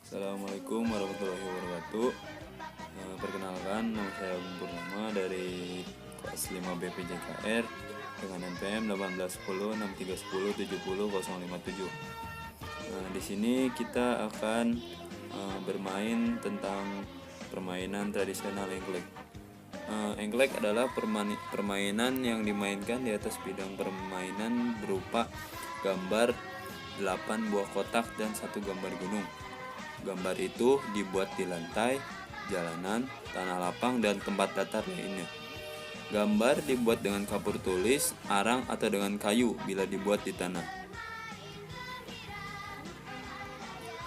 Assalamualaikum warahmatullahi wabarakatuh. Perkenalkan, nama saya Agung Purnama dari kelas 5 BPJKR dengan NPM 1810631070057. Di sini kita akan bermain tentang permainan tradisional engklek. Engklek adalah permainan yang dimainkan di atas bidang permainan berupa gambar 8 buah kotak dan 1 gambar gunung. Gambar itu dibuat di lantai, jalanan, tanah lapang, dan tempat datar lainnya. Gambar dibuat dengan kapur tulis, arang, atau dengan kayu bila dibuat di tanah.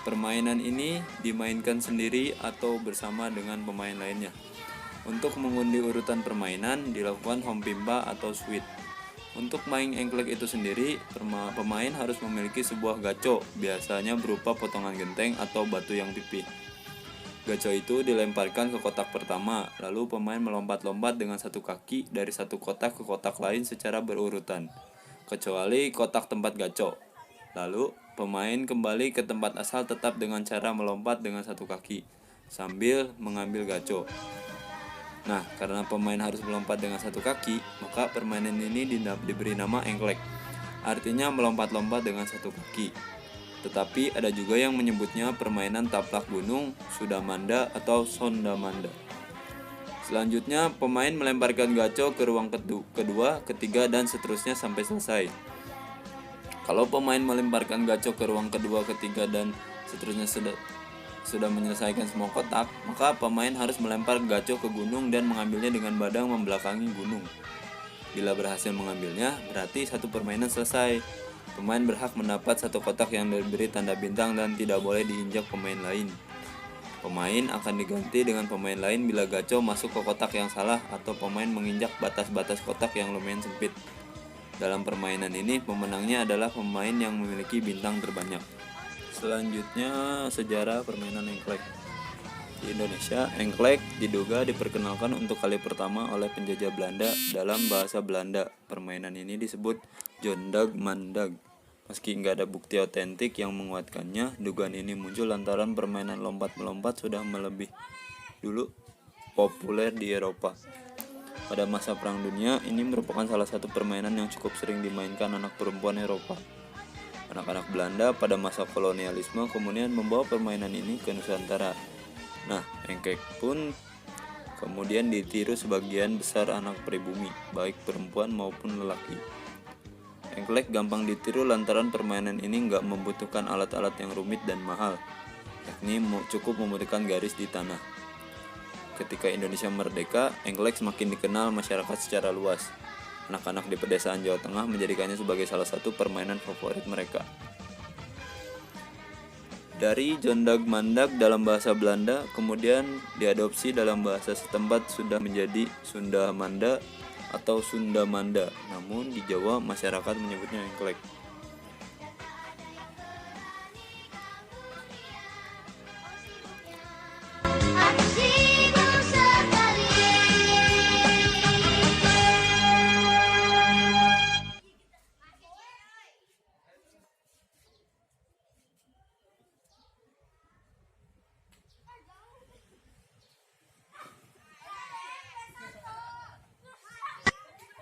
Permainan ini dimainkan sendiri atau bersama dengan pemain lainnya. Untuk mengundi urutan permainan dilakukan home pimpa atau switch. Untuk main engklek itu sendiri, pemain harus memiliki sebuah gaco, biasanya berupa potongan genteng atau batu yang pipih. Gaco itu dilemparkan ke kotak pertama, lalu pemain melompat-lompat dengan satu kaki dari satu kotak ke kotak lain secara berurutan, kecuali kotak tempat gaco. Lalu, pemain kembali ke tempat asal tetap dengan cara melompat dengan satu kaki, sambil mengambil gaco. Nah, karena pemain harus melompat dengan satu kaki, maka permainan ini diberi nama engklek. Artinya melompat-lompat dengan satu kaki. Tetapi ada juga yang menyebutnya permainan taplak gunung, sudamanda, atau sondamanda. Selanjutnya, pemain melemparkan gaco ke ruang kedua, ketiga, dan seterusnya sampai selesai. Kalau pemain melemparkan gaco ke ruang kedua, ketiga, dan seterusnya sudah menyelesaikan semua kotak, maka pemain harus melempar gaco ke gunung dan mengambilnya dengan badan membelakangi gunung. Bila berhasil mengambilnya, berarti satu permainan selesai. Pemain berhak mendapat satu kotak yang diberi tanda bintang dan tidak boleh diinjak pemain lain. Pemain akan diganti dengan pemain lain bila gaco masuk ke kotak yang salah atau pemain menginjak batas-batas kotak yang lumayan sempit. Dalam permainan ini, pemenangnya adalah pemain yang memiliki bintang terbanyak. Selanjutnya, sejarah permainan engklek. Di Indonesia, engklek diduga diperkenalkan untuk kali pertama oleh penjajah Belanda dalam bahasa Belanda. Permainan ini disebut jondag mandag. Meski nggak ada bukti otentik yang menguatkannya, dugaan ini muncul lantaran permainan lompat-melompat sudah melebih dulu populer di Eropa. Pada masa Perang Dunia, ini merupakan salah satu permainan yang cukup sering dimainkan anak perempuan Eropa. Anak-anak Belanda pada masa kolonialisme kemudian membawa permainan ini ke Nusantara. Nah, engklek pun kemudian ditiru sebagian besar anak pribumi, baik perempuan maupun lelaki. Engklek gampang ditiru lantaran permainan ini nggak membutuhkan alat-alat yang rumit dan mahal, yakni cukup membutuhkan garis di tanah. Ketika Indonesia merdeka, engklek semakin dikenal masyarakat secara luas. Anak-anak di pedesaan Jawa Tengah menjadikannya sebagai salah satu permainan favorit mereka. Dari jondag mandag dalam bahasa Belanda, kemudian diadopsi dalam bahasa setempat sudah menjadi Sundamanda atau Sundamanda. Namun di Jawa masyarakat menyebutnya engklek.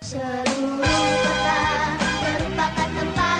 Seluruh kota merupakan tempat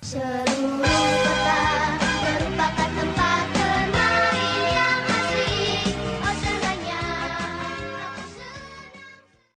Seluruh